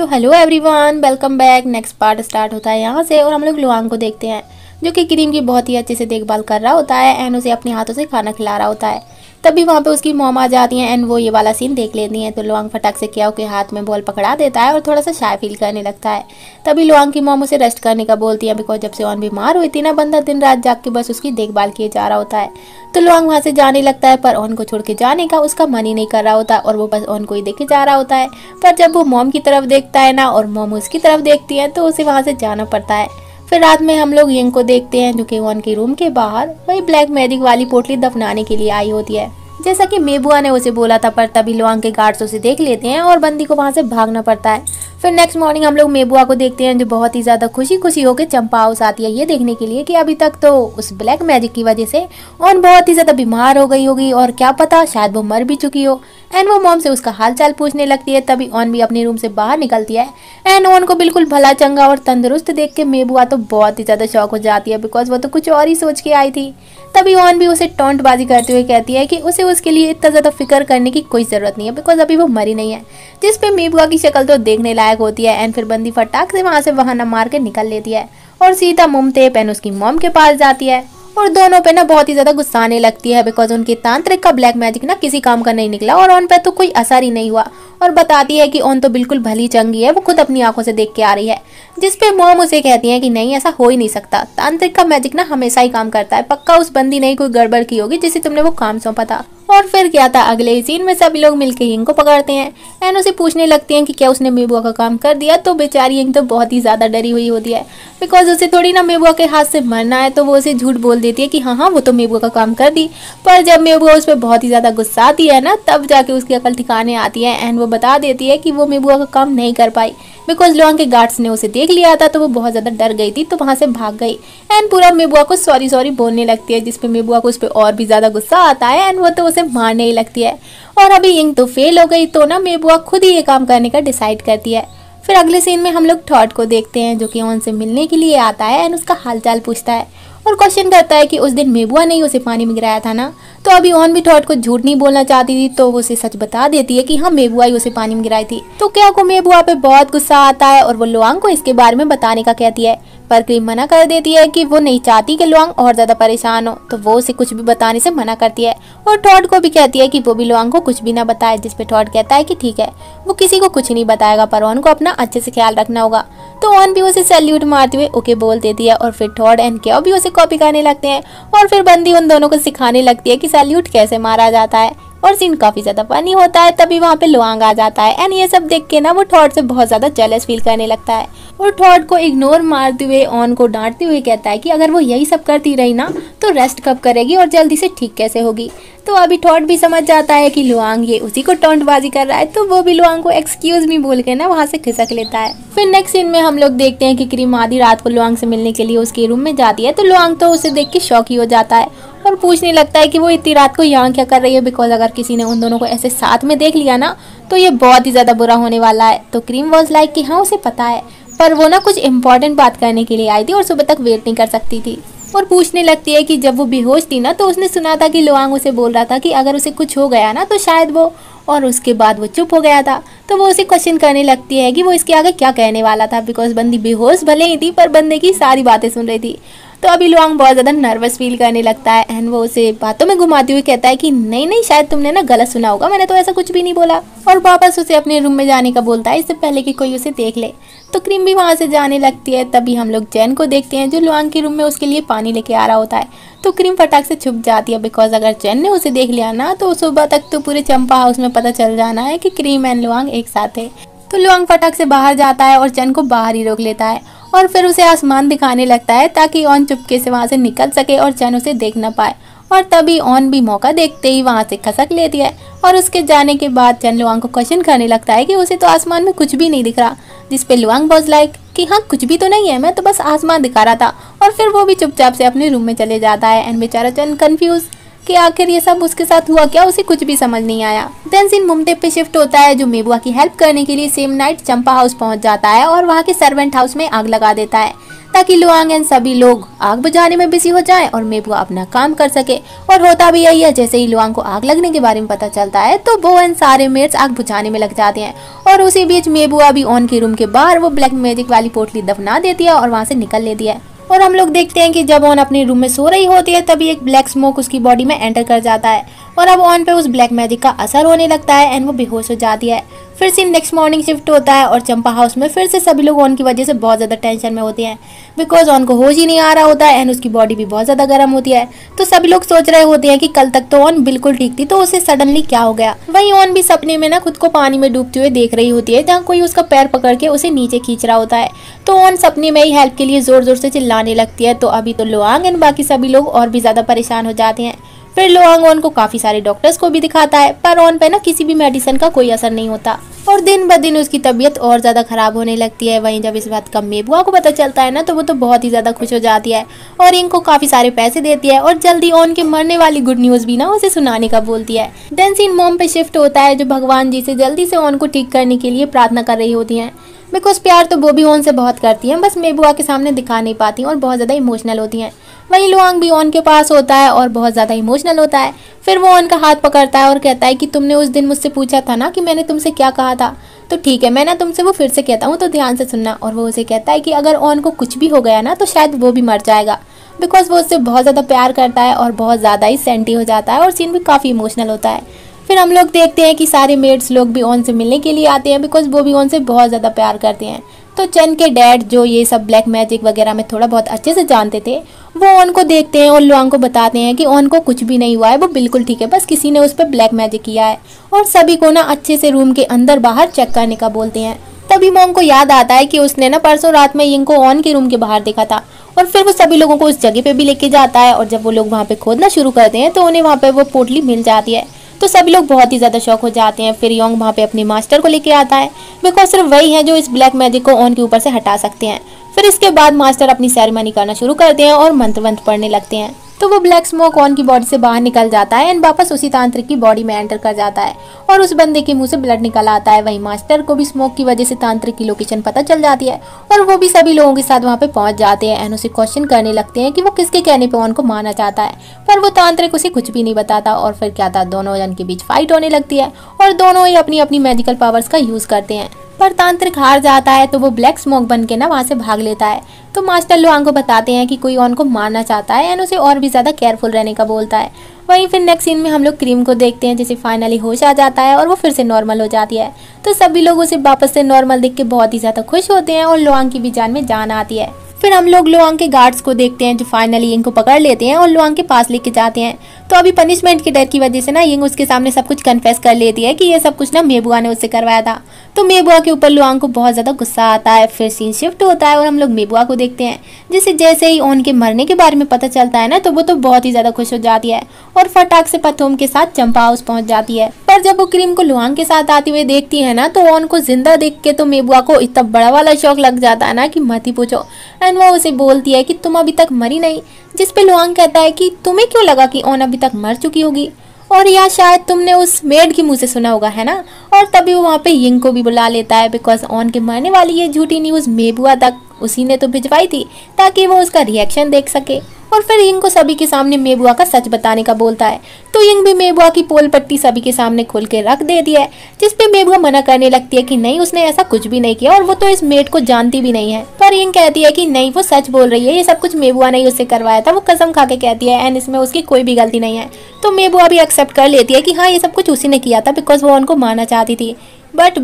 तो hello everyone, welcome back. Next part start होता है यहाँ से और हम लोग लुआंग को देखते हैं जो कि क्रीम की बहुत ही अच्छे से देखभाल कर रहा होता है एंड उसे अपने हाथों से खाना खिला रहा होता है। तभी वहाँ पे उसकी मॉम आ जाती हैं एंड वो ये वाला सीन देख लेती हैं। तो लुआंग फटाक से क्या के हाथ में बॉल पकड़ा देता है और थोड़ा सा शाय फील करने लगता है। तभी लुआंग की मॉम उसे रेस्ट करने का बोलती है बिकॉज जब से ऑन बीमार हुई थी ना, बंदा दिन रात जाग के बस उसकी देखभाल किए जा रहा होता है। तो लुआंग वहाँ से जाने लगता है पर ऑन को छोड़ के जाने का उसका मन ही नहीं कर रहा होता और वो बस ऑन को ही देखे जा रहा होता है। पर जब वो मॉम की तरफ देखता है ना और मॉम उसकी तरफ देखती है तो उसे वहाँ से जाना पड़ता है। फिर रात में हम लोग यंग को देखते हैं जो कि ऑन के रूम के बाहर वही ब्लैक मैजिक वाली पोटली दफनाने के लिए आई होती है जैसा कि मेबुआ ने उसे बोला था। पर तभी लुआंग के गार्ड्स उसे देख लेते हैं और बंदी को वहां से भागना पड़ता है। फिर नेक्स्ट मॉर्निंग हम लोग मेबुआ को देखते हैं जो बहुत ही ज्यादा खुशी खुशी होकर चंपा हाउस आती है ये देखने के लिए कि अभी तक तो उस ब्लैक मैजिक की वजह से ऑन बहुत ही ज्यादा बीमार हो गई होगी और क्या पता शायद वो मर भी चुकी हो। एंड वो मॉम से उसका हाल चाल पूछने लगती है। तभी ऑन भी अपने रूम से बाहर निकलती है एंड ऑन को बिल्कुल भला चंगा और तंदुरुस्त देख के मेबुआ तो बहुत ही ज्यादा शौक हो जाती है बिकॉज वो तो कुछ और ही सोच के आई थी। तभी ऑन भी उसे टोंटबाजी करते हुए कहती है कि उसे उसके लिए इतना ज्यादा फिक्र करने की कोई जरूरत नहीं है बिकॉज अभी वो मरी नहीं है। जिस पे मेबुआ की शक्ल तो देखने लायक होती है एंड फिर बंदी फटाक से वहां से बहाना मार के निकल लेती है और सीधा मुमतेब एंड उसकी मॉम के पास जाती है और दोनों पे ना बहुत ही ज्यादा गुस्सा आने लगती है बिकॉज उनके तांत्रिक का ब्लैक मैजिक ना किसी काम का नहीं निकला और ऑन पे तो कोई असर ही नहीं हुआ। और बताती है कि ऑन तो बिल्कुल भली चंगी है, वो खुद अपनी आंखों से देख के आ रही है। जिस पे मॉम उसे कहती है कि नहीं ऐसा हो ही नहीं सकता, तांत्रिक का मैजिक ना हमेशा ही काम करता है, पक्का उस बंदी ने ही कोई गड़बड़ की होगी जिसे तुमने वो काम सौंपा था। और फिर क्या था, अगले ही सीन में सभी लोग मिलकर यंग को पकड़ते हैं एंड उसे पूछने लगते हैं कि क्या उसने मेबुआ का काम कर दिया। तो बेचारी यंग तो बहुत ही ज्यादा डरी हुई होती है बिकॉज उसे थोड़ी ना मेबुआ के हाथ से मरना है। तो वो उसे झूठ बोल देती है कि हाँ वो तो मेबुआ का काम कर दी। पर जब मेबुआ उस पर बहुत ही ज्यादा गुस्सा आती है ना, तब जाके उसकी अकल ठिकाने आती है एंड वो बता देती है कि वो मेबुआ का काम नहीं कर पाई बिकॉज लुआंग के गार्ड्स ने उसे देख लिया था। तो वो बहुत ज्यादा डर गई थी तो वहां से भाग गई एंड पूरा मेबुआ को सॉरी सॉरी बोलने लगती है जिसपे मेबुआ को उस पर और भी ज्यादा गुस्सा आता है एंड वो तो उसे मारने ही लगती है। और अभी यंग तो फेल हो गई तो ना मेबुआ खुद ही ये काम करने का डिसाइड करती है। फिर अगले सीन में हम लोग थॉट को देखते हैं जो कि ऑन से मिलने के लिए आता है एंड उसका हालचाल पूछता है और क्वेश्चन करता है कि उस दिन मेबुआ ने ही उसे पानी में गिराया था ना। तो अभी ऑन भी थॉट को झूठ नहीं बोलना चाहती थी तो वो उसे सच बता देती है कि हाँ मेबुआ ही उसे पानी में गिराई थी। तो क्या को मेबुआ पे बहुत गुस्सा आता है और वो लुआंग को इसके बारे में बताने का कहती है पर क्रीम मना कर देती है कि वो नहीं चाहती कि लुआंग और ज्यादा परेशान हो। तो वो उसे कुछ भी बताने से मना करती है और टॉड को भी कहती है कि वो भी लुआंग को कुछ भी ना बताए। जिसपे टॉड कहता है कि ठीक है वो किसी को कुछ नहीं बताएगा पर ऑन को अपना अच्छे से ख्याल रखना होगा। तो ऑन भी उसे सैल्यूट मारते हुए ओके बोल देती है और फिर टॉड एंड क्यो भी उसे कॉपी करने लगते हैं और फिर बंदी उन दोनों को सिखाने लगती है कि सैल्यूट कैसे मारा जाता है और सीन काफी ज्यादा फनी होता है। तभी वहाँ पे लुआंग आ जाता है एंड ये सब देख के ना वो टॉड से बहुत ज्यादा जेलस फील करने लगता है और टॉड को इग्नोर मारते हुए ऑन को डांटते हुए कहता है कि अगर वो यही सब करती रही ना तो रेस्ट कब करेगी और जल्दी से ठीक कैसे होगी। तो अभी टॉड भी समझ जाता है कि लुआंग ये उसी को टोंटबाजी कर रहा है तो वो भी लुआंग को एक्सक्यूज मी बोल के ना वहाँ से खिसक लेता है। फिर नेक्स्ट सीन में हम लोग देखते हैं कि क्रीम आधी रात को लुआंग से मिलने के लिए उसके रूम में जाती है। तो लुआंग तो उसे देख के शॉक ही हो जाता है और पूछने लगता है कि वो इतनी रात को यहाँ क्या कर रही है बिकॉज अगर किसी ने उन दोनों को ऐसे साथ में देख लिया ना तो ये बहुत ही ज्यादा बुरा होने वाला है। तो क्रीम वॉज लाइक कि हाँ उसे पता है पर वो ना कुछ इम्पोर्टेंट बात करने के लिए आई थी और सुबह तक वेट नहीं कर सकती थी। और पूछने लगती है कि जब वो बेहोश थी ना तो उसने सुना था कि लुआंग उसे बोल रहा था कि अगर उसे कुछ हो गया ना तो शायद वो, और उसके बाद वो चुप हो गया था। तो वो उसे क्वेश्चन करने लगती है कि वो इसके आगे क्या कहने वाला था बिकॉज बंदी बेहोश भले ही थी पर बंदे की सारी बातें सुन रही थी। तो अभी लुआंग बहुत ज़्यादा नर्वस फील करने लगता है एंड वो उसे बातों में घुमाते हुए कहता है कि नहीं नहीं शायद तुमने ना गलत सुना होगा, मैंने तो ऐसा कुछ भी नहीं बोला। और वापस उसे अपने रूम में जाने का बोलता है इससे पहले कि कोई उसे देख ले। तो क्रीम भी वहाँ से जाने लगती है। तभी हम लोग जैन को देखते हैं जो लुआंग के रूम में उसके लिए पानी लेके आ रहा होता है। तो क्रीम फटाक से छुप जाती है बिकॉज अगर जैन ने उसे देख लिया ना तो सुबह तक तो पूरे चंपा हाउस में पता चल जाना है कि क्रीम एंड लुआंग एक साथ है। तो लुआंग फटाक से बाहर जाता है और जैन को बाहर ही रोक लेता है और फिर उसे आसमान दिखाने लगता है ताकि ऑन चुपके से वहाँ से निकल सके और जैन उसे देख ना पाए। और तभी ऑन भी मौका देखते ही वहाँ से खसक लेती है और उसके जाने के बाद जैन लुआंग को क्वेश्चन करने लगता है कि उसे तो आसमान में कुछ भी नहीं दिख रहा। जिसपे लुआंग वॉज लाइक कि हाँ कुछ भी तो नहीं है, मैं तो बस आसमान दिखा रहा था। और फिर वो भी चुपचाप से अपने रूम में चले जाता है एंड बेचारा जैन कंफ्यूज। कि आखिर ये सब उसके साथ हुआ क्या, उसे कुछ भी समझ नहीं आया। देन सीन मुमटे पे शिफ्ट होता है, जो मेबुआ की हेल्प करने के लिए सेम नाइट चंपा हाउस पहुंच जाता है और वहाँ के सर्वेंट हाउस में आग लगा देता है ताकि लुआंग एंड सभी लोग आग बुझाने में बिजी हो जाएं और मेबुआ अपना काम कर सके। और होता भी यही है, जैसे ही लुआंग को आग लगने के बारे में पता चलता है तो वो एंड सारे मेट्स आग बुझाने में लग जाते हैं। और उसी बीच मेबुआ भी ऑन के रूम के बाहर वो ब्लैक मैजिक वाली पोटली दफना देती है और वहाँ से निकल लेती है। और हम लोग देखते हैं कि जब ऑन अपने रूम में सो रही होती है तभी एक ब्लैक स्मोक उसकी बॉडी में एंटर कर जाता है और अब ऑन पे उस ब्लैक मैजिक का असर होने लगता है एंड वो बेहोश हो जाती है। फिर सीन नेक्स्ट मॉर्निंग शिफ्ट होता है और चंपा हाउस में फिर से सभी लोग ऑन की वजह से बहुत ज़्यादा टेंशन में होते हैं बिकॉज ऑन को होश ही नहीं आ रहा होता है एंड उसकी बॉडी भी बहुत ज़्यादा गर्म होती है। तो सभी लोग सोच रहे होते हैं कि कल तक तो ऑन बिल्कुल ठीक थी, तो उसे सडनली क्या हो गया। वहीं ऑन भी सपने में ना खुद को पानी में डूबते हुए देख रही होती है जहाँ कोई उसका पैर पकड़ के उसे नीचे खींच रहा होता है। तो ऑन सपने में ही हेल्प के लिए जोर जोर से चिल्लाने लगती है। तो अभी तो लुआंग एंड बाकी सभी लोग और भी ज़्यादा परेशान हो जाते हैं। फिर लुआंग ऑन को काफी सारे डॉक्टर्स को भी दिखाता है पर ऑन पे ना किसी भी मेडिसिन का कोई असर नहीं होता और दिन ब दिन उसकी तबीयत और ज्यादा खराब होने लगती है। वहीं जब इस बात का मेबुआ को पता चलता है ना तो वो तो बहुत ही ज्यादा खुश हो जाती है और इनको काफी सारे पैसे देती है और जल्दी ऑन के मरने वाली गुड न्यूज भी ना उसे सुनाने का बोलती है। देन सीन मॉम पे शिफ्ट होता है, जो भगवान जी से जल्दी से ऑन को ठीक करने के लिए प्रार्थना कर रही होती है बिकॉज प्यार तो वो भी ऑन से बहुत करती हैं, बस मेबुआ के सामने दिखा नहीं पाती और बहुत ज़्यादा इमोशनल होती हैं। वहीं लुआंग भी ऑन के पास होता है और बहुत ज़्यादा इमोशनल होता है। फिर वो ऑन का हाथ पकड़ता है और कहता है कि तुमने उस दिन मुझसे पूछा था ना कि मैंने तुमसे क्या कहा था, तो ठीक है मैं ना तुमसे वो फिर से कहता हूँ तो ध्यान से सुनना। और वो उसे कहता है कि अगर ऑन को कुछ भी हो गया ना तो शायद वो भी मर जाएगा बिकॉज वो उससे बहुत ज़्यादा प्यार करता है और बहुत ज़्यादा ही सेंटी हो जाता है और सीन भी काफ़ी इमोशनल होता है। फिर हम लोग देखते हैं कि सारे मेड्स लोग भी ऑन से मिलने के लिए आते हैं बिकॉज वो भी ऑन से बहुत ज़्यादा प्यार करते हैं। तो चन के डैड जो ये सब ब्लैक मैजिक वगैरह में थोड़ा बहुत अच्छे से जानते थे वो ऑन को देखते हैं और लुआंग को बताते हैं कि ऑन को कुछ भी नहीं हुआ है, वो बिल्कुल ठीक है, बस किसी ने उस पर ब्लैक मैजिक किया है। और सभी को ना अच्छे से रूम के अंदर बाहर चेक करने का बोलते हैं। तभी मॉम को याद आता है कि उसने ना परसों रात में यिंग को ऑन के रूम के बाहर देखा था और फिर वो सभी लोगों को उस जगह पे भी लेके जाता है और जब वो लोग वहाँ पे खोदना शुरू करते हैं तो उन्हें वहाँ पे वो पोटली मिल जाती है। तो सभी लोग बहुत ही ज़्यादा शॉक हो जाते हैं। फिर योंग वहाँ पे अपने मास्टर को लेके आता है बिकॉज सिर्फ वही है जो इस ब्लैक मैजिक को ऑन के ऊपर से हटा सकते हैं। फिर इसके बाद मास्टर अपनी सेरेमनी करना शुरू करते हैं और मंत्र वंत्र पढ़ने लगते हैं। तो वो ब्लैक स्मोक ऑन की बॉडी से बाहर निकल जाता है एंड वापस उसी तांत्रिक की बॉडी में एंटर कर जाता है और उस बंदे के मुंह से ब्लड निकल आता है। वहीं मास्टर को भी स्मोक की वजह से तांत्रिक की लोकेशन पता चल जाती है और वो भी सभी लोगों के साथ वहाँ पे पहुंच जाते हैं एंड उसे क्वेश्चन करने लगते हैं कि वो किसके कहने पे ऑन को मारना चाहता है, पर वो तांत्रिक उसे कुछ भी नहीं बताता। और फिर क्या था, दोनों जन के बीच फाइट होने लगती है और दोनों ही अपनी अपनी मैजिकल पावर्स का यूज करते हैं। पर तांत्रिक हार जाता है तो वो ब्लैक स्मोक बन के ना वहाँ से भाग लेता है। तो मास्टर लुआंग को बताते हैं कि कोई ऑन को मारना चाहता है एंड उसे और भी ज़्यादा केयरफुल रहने का बोलता है। वहीं फिर नेक्स्ट सीन में हम लोग क्रीम को देखते हैं जिसे फाइनली होश आ जाता है और वो फिर से नॉर्मल हो जाती है। तो सभी लोग उसे वापस से नॉर्मल देख के बहुत ही ज़्यादा खुश होते हैं और लुआंग की भी जान में जान आती है। फिर हम लोग लुआंग के गार्ड्स को देखते हैं जो फाइनली यिंग को पकड़ लेते हैं और लुआंग के पास लेके जाते हैं। तो अभी पनिशमेंट के डर की वजह से ना यिंग उसके सामने सब कुछ कन्फेस कर लेती है कि ये सब कुछ ना मेबुआ ने उससे करवाया था। तो मेबुआ के ऊपर लुआंग को बहुत ज़्यादा गुस्सा आता है। फिर सीन शिफ्ट होता है और हम लोग मेबुआ को देखते हैं जिसे जैसे ही ऑन के मरने के बारे में पता चलता है ना तो वो तो बहुत ही ज़्यादा खुश हो जाती है और फटाक से पथोम के साथ चंपा हाउस पहुंच जाती है। पर जब वो क्रीम को लुआंग के साथ आते हुए देखती है ना तो ऑन को जिंदा देख के तो मेबुआ को इतना बड़ा वाला शौक लग जाता है ना कि मत ही पूछो। एंड वो उसे बोलती है कि तुम अभी तक मरी नहीं, जिस पे लुआंग कहता है कि तुम्हें क्यों लगा कि ऑन अभी तक मर चुकी होगी, और या शायद तुमने उस मेड के मुंह से सुना होगा, है ना। और तभी वो वहाँ पे यिंग को भी बुला लेता है बिकॉज ऑन के मरने वाली ये झूठी न्यूज़ मेबुआ तक उसी ने तो भिजवाई थी ताकि वो उसका रिएक्शन देख सके। और फिर यिंग को सभी के सामने मेबुआ का सच बताने का बोलता है। तो यिंग भी मेबुआ की पोल पट्टी सभी के सामने खोल के रख देती है जिस पे मेबुआ मना करने लगती है कि नहीं उसने ऐसा कुछ भी नहीं किया और वो तो इस मेड को जानती भी नहीं है। पर यिंग कहती है कि नहीं वो सच बोल रही है, ये सब कुछ मेबुआ ने ही उससे करवाया था, वो कसम खा के कहती है एंड इसमें उसकी कोई भी गलती नहीं है। तो मेबुआ भी एक्सेप्ट कर लेती है कि हाँ ये सब कुछ उसी ने किया था बिकॉज वो उनको मारना चाहती थी। बट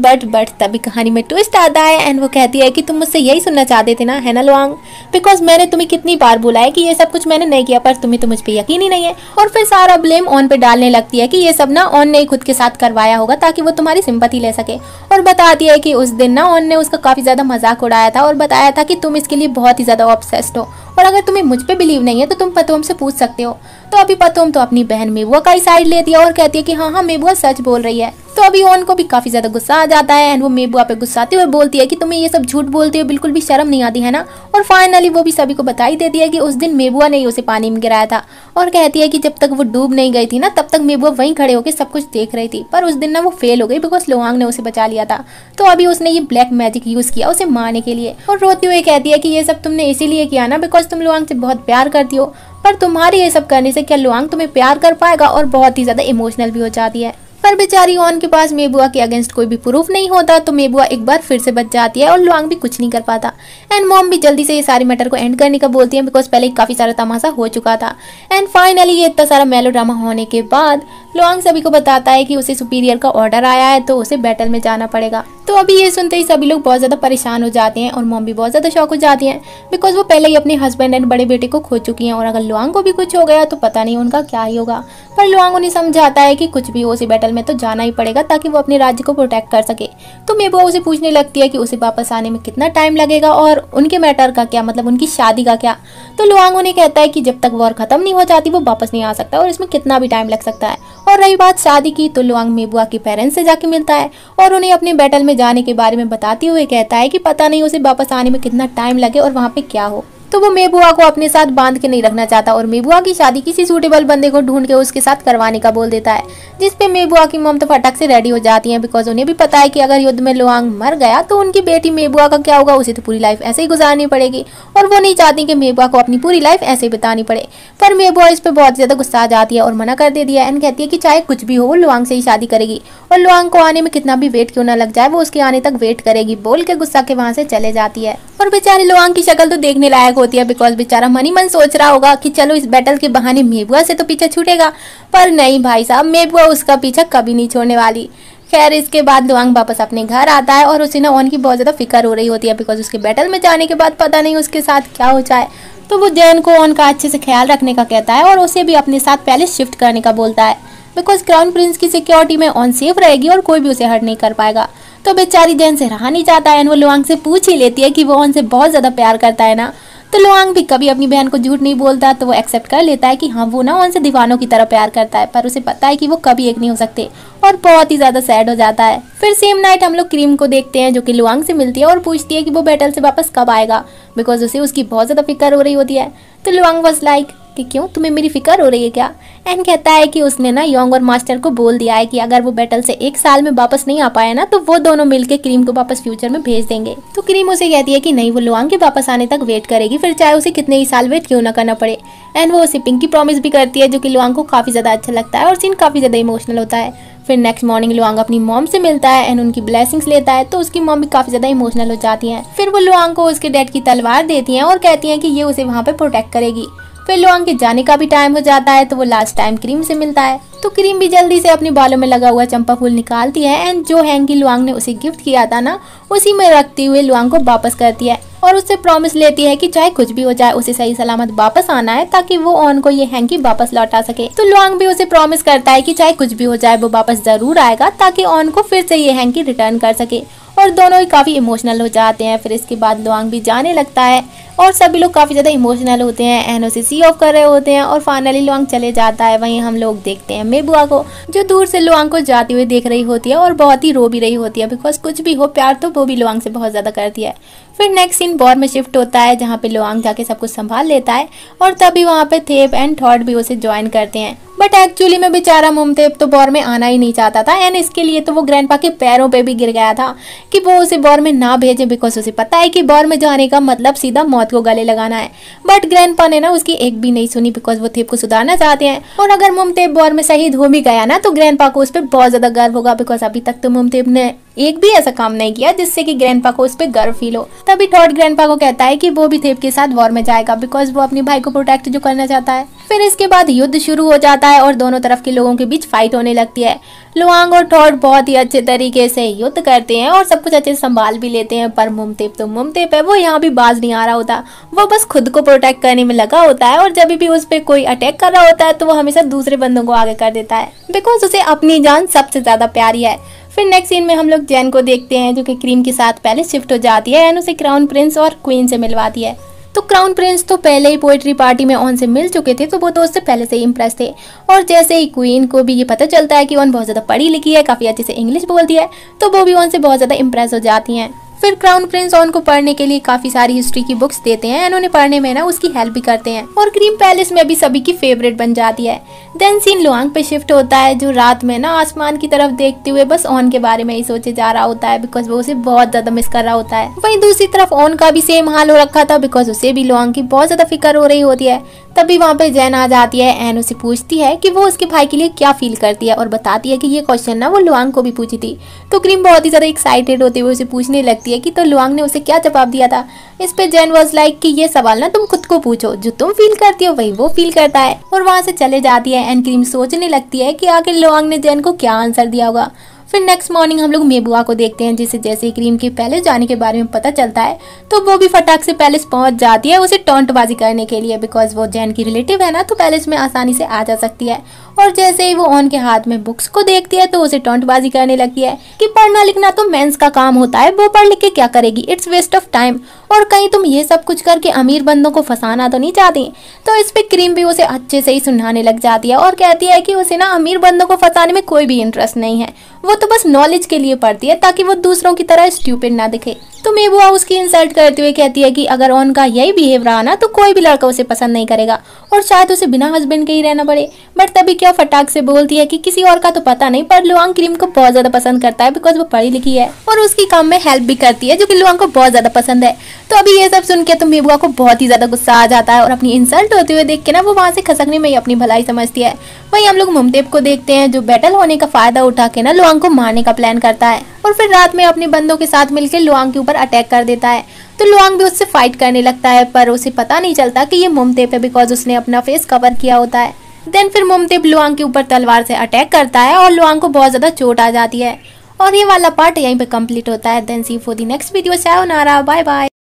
तभी कहानी में ट्विस्ट आता है एंड वो कहती है कि तुम मुझसे यही सुनना चाहते थे ना, है ना लुआंग, बिकॉज मैंने तुम्हें कितनी बार बोला है कि ये सब कुछ मैंने नहीं किया पर तुम्हें तो मुझ पे यकीन ही नहीं है। और फिर सारा ब्लेम ऑन पे डालने लगती है कि ये सब ना ऑन ने खुद के साथ करवाया होगा ताकि वो तुम्हारी सिंपैथी ले सके। और बताती है कि उस दिन ना ऑन ने उसका काफी ज्यादा मजाक उड़ाया था और बताया था कि तुम इसके लिए बहुत ही ज्यादा ऑब्सेस्ड हो और अगर तुम्हें मुझ पे बिलीव नहीं है तो तुम पतोम से पूछ सकते हो। तो अभी पतोम तो अपनी बहन मेबुआ का ही साइड लेती है और कहती है कि हाँ मेबुआ सच बोल रही है। तो अभी ओन को भी काफी ज्यादा गुस्सा आ जाता है एंड वो मेबुआ पे गुस्साते हुए बोलती है कि तुम्हें ये सब झूठ बोलते हो, बिल्कुल भी शर्म नहीं आती है ना। और फाइनली वो भी सभी को बताई देती है कि उस दिन मेबुआ ने ही उसे पानी में गिराया था और कहती है कि जब तक वो डूब नहीं गई थी ना तब तक मेबुआ वहीं खड़े होकर सब कुछ देख रही थी, पर उस दिन ना वो फेल हो गई बिकॉज लुआंग ने उसे बचा लिया था। तो अभी उसने ये ब्लैक मैजिक यूज किया उसे मारने के लिए और रोते हुए कहती है कि ये सब तुमने इसीलिए किया ना बिकॉज तुम लुआंग से बहुत प्यार करती हो, पर तुम्हारी ये सब करने से क्या लुआंग तुम्हें प्यार कर पाएगा। और बहुत ही ज्यादा इमोशनल भी हो जाती है। पर बेचारी ओन के पास मेबुआ के अगेंस्ट कोई भी प्रूफ नहीं होता, तो मेबुआ एक बार फिर से बच जाती है और लुआंग भी कुछ नहीं कर पाता। एंड मॉम भी जल्दी से ये सारे मैटर को एंड करने का बोलती है बिकॉज पहले काफी सारा तमाशा हो चुका था। एंड फाइनली ये इतना सारा मेलोड्रामा होने के बाद लुआंग सभी को बताता है कि उसे सुपीरियर का ऑर्डर आया है तो उसे बैटल में जाना पड़ेगा। तो अभी ये सुनते ही सभी लोग बहुत ज्यादा परेशान हो जाते हैं और मॉम भी बहुत ज्यादा शॉक हो जाती हैं बिकॉज वो पहले ही अपने हस्बैंड एंड बड़े बेटे को खो चुकी हैं और अगर लुआंग को भी कुछ हो गया तो पता नहीं उनका क्या ही होगा। पर लुआंग उन्हें समझाता है कि कुछ भी हो उसे बैटल में तो जाना ही पड़ेगा ताकि वो अपने राज्य को प्रोटेक्ट कर सके। तो मेबुआ उसे पूछने लगती है कि उसे वापस आने में कितना टाइम लगेगा और उनके मैटर का क्या, मतलब उनकी शादी का क्या। तो लुआंग उन्हें कहता है कि जब तक वॉर खत्म नहीं हो जाती वो वापस नहीं आ सकता और इसमें कितना भी टाइम लग सकता है। और रही बात शादी की तो लुआंग मेबुआ के पेरेंट्स से जाके मिलता है और उन्हें अपने बैटल में जाने के बारे में बताते हुए कहता है कि पता नहीं उसे वापस आने में कितना टाइम लगे और वहाँ पे क्या हो। तो वो मेबुआ को अपने साथ बांध के नहीं रखना चाहता और मेबुआ की शादी किसी सूटेबल बंदे को ढूंढ के उसके साथ करवाने का बोल देता है, जिसपे मेबुआ की मॉम तो फटक से रेडी हो जाती है बिकॉज उन्हें भी पता है कि अगर युद्ध में लुआंग मर गया तो उनकी बेटी मेबुआ का क्या होगा, उसे तो पूरी लाइफ ऐसे ही गुजारनी पड़ेगी और वो नहीं चाहती कि मेबुआ को अपनी पूरी लाइफ ऐसे बितानी पड़े। पर मेबुआ इस पे बहुत ज्यादा गुस्सा आ जाती है और मना कर देती है एंड कहती है कि चाहे कुछ भी हो वो लुआंग से ही शादी करेगी और लुआंग को आने में कितना भी वेट क्यों ना लग जाए वो उसके आने तक वेट करेगी बोल के गुस्सा के वहां से चले जाती है। और बेचारे लुआंग की शक्ल तो देखने लायक होती है बिकॉज बेचारा मन ही मन सोच रहा होगा कि चलो इस बैटल के बहाने मेबुआ से तो पीछा छूटेगा, पर नहीं भाई साहब, मेबुआ उसका पीछा कभी नहीं छोड़ने वाली। खैर इसके बाद लुआंग वापस अपने घर आता है और उसे ना ओन की बहुत ज्यादा फिक्र हो रही होती है बिकॉज उसके बैटल में जाने के बाद पता नहीं उसके साथ क्या हो जाए। तो वो जैन को ओन का अच्छे से ख्याल रखने का कहता है और उसे भी अपने साथ पहले शिफ्ट करने का बोलता है बिकॉज क्राउन प्रिंस की सिक्योरिटी में ऑन सेफ रहेगी और कोई भी उसे हर्ट नहीं कर पाएगा। तो बेचारी जैन से रहा नहीं जाता है, वो लुआंग से पूछ ही लेती है कि वो ऑन से बहुत ज्यादा प्यार करता है ना। तो लुआंग भी कभी अपनी बहन को झूठ नहीं बोलता, तो वो एक्सेप्ट कर लेता है कि हाँ वो ना उनसे दीवानों की तरह प्यार करता है, पर उसे पता है कि वो कभी एक नहीं हो सकते और बहुत ही ज्यादा सैड हो जाता है। फिर सेम नाइट हम लोग क्रीम को देखते हैं जो कि लुआंग से मिलती है और पूछती है कि वो बैटल से वापस कब आएगा बिकॉज उसे उसकी बहुत ज्यादा फिक्र हो रही होती है। तो लुआंग वाज लाइक कि क्यों, तुम्हें मेरी फिक्र हो रही है क्या। एंड कहता है कि उसने ना योंग और मास्टर को बोल दिया है कि अगर वो बैटल से 1 साल में वापस नहीं आ पाया ना तो वो दोनों मिलके क्रीम को वापस फ्यूचर में भेज देंगे। तो क्रीम उसे कहती है कि नहीं, वो लुआंग के वापस आने तक वेट करेगी, फिर चाहे उसे कितने ही साल वेट क्यों ना करना पड़े। एंड वो उसे पिंकी प्रॉमिस भी करती है जो कि लुआंग को काफी ज्यादा अच्छा लगता है और सीन काफी ज्यादा इमोशनल होता है। फिर नेक्स्ट मॉर्निंग लुआंग अपनी मॉम से मिलता है एंड उनकी ब्लेसिंग्स लेता है, तो उसकी मॉम भी काफी ज्यादा इमोशनल हो जाती हैं। फिर वो लुआंग को उसके डैड की तलवार देती हैं और कहती हैं कि ये उसे वहाँ पे प्रोटेक्ट करेगी। फिर लुआंग के जाने का भी टाइम हो जाता है तो वो लास्ट टाइम क्रीम से मिलता है। तो क्रीम भी जल्दी से अपने बालों में लगा हुआ चंपा फूल निकालती है एंड जो हैंकी लुआंग ने उसे गिफ्ट किया था ना उसी में रखते हुए लुआंग को वापस करती है और उससे प्रॉमिस लेती है कि चाहे कुछ भी हो जाए उसे सही सलामत वापस आना है ताकि वो ऑन को ये हैंकी वापस लौटा सके। तो लुआंग भी उसे प्रॉमिस करता है कि चाहे कुछ भी हो जाए वो वापस जरूर आएगा ताकि ऑन को फिर से ये हैंकी रिटर्न कर सके और दोनों ही काफी इमोशनल हो जाते हैं। फिर इसके बाद लुआंग भी जाने लगता है और सभी लोग काफी ज्यादा इमोशनल होते हैं एंड उसे सी ऑफ कर रहे होते हैं और फाइनली लुआंग चले जाता है। वहीं हम लोग देखते हैं मेबुआ को जो दूर से लुआंग को जाते हुए देख रही होती है और बहुत ही रो भी रही होती है बिकॉज कुछ भी हो प्यार तो वो भी लुआंग से बहुत ज्यादा करती है। फिर नेक्स्ट सीन वॉर में शिफ्ट होता है जहाँ पे लुआंग जाके सब कुछ संभाल लेता है और तभी वहाँ पे थेप एंड थॉट भी उसे ज्वाइन करते हैं। बट एक्चुअली में बेचारा मुमतेब तो वॉर में आना ही नहीं चाहता था एंड इसके लिए तो वो ग्रैंडपा के पैरों पे भी गिर गया था कि वो उसे वॉर में ना भेजे बिकॉज उसे पता है कि वॉर में जाने का मतलब सीधा मौत को गले लगाना है। बट ग्रैंडपा ने ना उसकी एक भी नहीं सुनी बिकॉज वो थेप को सुधारना चाहते हैं और अगर मुमतेब वॉर में शहीद हो भी गया ना तो ग्रैंडपा को उस पर बहुत ज्यादा गर्व होगा बिकॉज अभी तक तो मुमतेब ने एक भी ऐसा काम नहीं किया जिससे कि ग्रैंडपा को उस पर गर्व फील हो। तभी थॉट ग्रैंडपा को कहता है कि वो भी थेप के साथ वॉर में जाएगा बिकॉज वो अपने भाई को प्रोटेक्ट जो करना चाहता है। फिर इसके बाद युद्ध शुरू हो जाता है और दोनों तरफ के लोगों के बीच फाइट होने लगती है। लुआंग और थॉट बहुत ही अच्छे तरीके से युद्ध करते हैं और सब कुछ अच्छे से संभाल भी लेते हैं, पर मुमतेब तो मुमतेब है, वो यहाँ भी बाज नहीं आ रहा होता। वो बस खुद को प्रोटेक्ट करने में लगा होता है और जब भी उस पर कोई अटैक कर रहा होता है तो वो हमेशा दूसरे बंदों को आगे कर देता है बिकॉज उसे अपनी जान सबसे ज्यादा प्यारी है। फिर नेक्स्ट सीन में हम लोग जैन को देखते हैं जो कि क्रीम के साथ पहले शिफ्ट हो जाती है एंड उसे क्राउन प्रिंस और क्वीन से मिलवाती है। तो क्राउन प्रिंस तो पहले ही पोएट्री पार्टी में ऑन से मिल चुके थे, तो वो तो उससे पहले से ही इम्प्रेस थे। और जैसे ही क्वीन को भी ये पता चलता है कि ऑन बहुत ज़्यादा पढ़ी लिखी है, काफ़ी अच्छे से इंग्लिश बोलती है, तो वो भी ऑन से बहुत ज़्यादा इम्प्रेस हो जाती हैं। फिर क्राउन प्रिंस ऑन को पढ़ने के लिए काफी सारी हिस्ट्री की बुक्स देते हैं एंड उन्हें पढ़ने में ना उसकी हेल्प भी करते हैं और क्रीम पैलेस में भी सभी की फेवरेट बन जाती है। देन सीन लुआंग पे शिफ्ट होता है, जो रात में ना आसमान की तरफ देखते हुए बस ऑन के बारे में ही सोचे जा रहा होता है बिकॉज वो उसे बहुत ज्यादा मिस कर रहा होता है। वहीं दूसरी तरफ ऑन का भी सेम हाल हो रखा था बिकॉज उसे भी लुआंग की बहुत ज्यादा फिक्र हो रही होती है। तभी वहाँ पे जैन आ जाती है एंड उसे पूछती है कि वो उसके भाई के लिए क्या फील करती है और बताती है कि ये क्वेश्चन ना वो लुआंग को भी पूछी थी। तो क्रीम बहुत ही ज्यादा एक्साइटेड होते हुए उसे पूछने लगती है कि तो लुआंग ने उसे क्या जवाब दिया था। इस पे जैन वाज लाइक कि ये सवाल ना तुम खुद को पूछो, जो तुम फील करती हो वही वो फील करता है, और वहाँ से चले जाती है एंड क्रीम सोचने लगती है कि आखिर लुआंग ने जैन को क्या आंसर दिया होगा। फिर नेक्स्ट मॉर्निंग हम लोग मेबुआ को देखते हैं, जिसे जैसे ही क्रीम के पैलेस जाने के बारे में पता चलता है तो वो भी फटाक से पैलेस पहुंच जाती है उसे टॉन्टबाजी करने के लिए बिकॉज वो जैन की रिलेटिव है ना, तो पैलेस में आसानी से आ जा सकती है। और जैसे ही वो ऑन के हाथ में बुक्स को देखती है तो उसे टॉन्टबाजी करने लगती है कि पढ़ना लिखना तो मेंस का काम होता है, वो पढ़ लिख के क्या करेगी, इट्स वेस्ट ऑफ टाइम, और कहीं तुम ये सब कुछ करके अमीर बंदों को फंसाना तो नहीं चाहती। तो इस पे क्रीम भी उसे अच्छे से ही सुनाने लग जाती है और कहती है कि उसे ना अमीर बंदों को फंसाने में कोई भी इंटरेस्ट नहीं है, वो तो बस नॉलेज के लिए पढ़ती है ताकि वो दूसरों की तरह स्टूपिड ना दिखे। तो मेबुआ उसकी इंसल्ट करते हुए कहती है कि अगर ऑन का यही बिहेव रहा ना तो कोई भी लड़का उसे पसंद नहीं करेगा और शायद उसे बिना हस्बैंड के ही रहना पड़े। बट तभी क्या फटाक से बोलती है कि किसी और का तो पता नहीं पर लुआंग क्रीम को बहुत ज्यादा पसंद करता है बिकॉज वो पढ़ी लिखी है और उसकी काम में हेल्प भी करती है, जो कि लुआंग को बहुत ज्यादा पसंद है। तो अभी ये सब सुन के तो मेबुआ को बहुत ही ज्यादा गुस्सा आ जाता है और अपनी इंसल्ट होते हुए देख के ना वो वहाँ से खसकने में ही अपनी भलाई समझती है। वहीं हम लोग मुमतेब को देखते हैं, जो बैटल होने का फायदा उठा के ना लुआंग को मारने का प्लान करता है और फिर रात में अपने बंदों के साथ मिलकर लुआंग के ऊपर अटैक कर देता है। तो लुआंग भी उससे फाइट करने लगता है पर उसे पता नहीं चलता कि ये मुमतेब है बिकॉज उसने अपना फेस कवर किया होता है। देन फिर मुमतेब लुआंग के ऊपर तलवार से अटैक करता है और लुआंग को बहुत ज्यादा चोट आ जाती है और ये वाला पार्ट यहीं पे कंप्लीट होता है। Then see for the next video, sayonara, bye bye.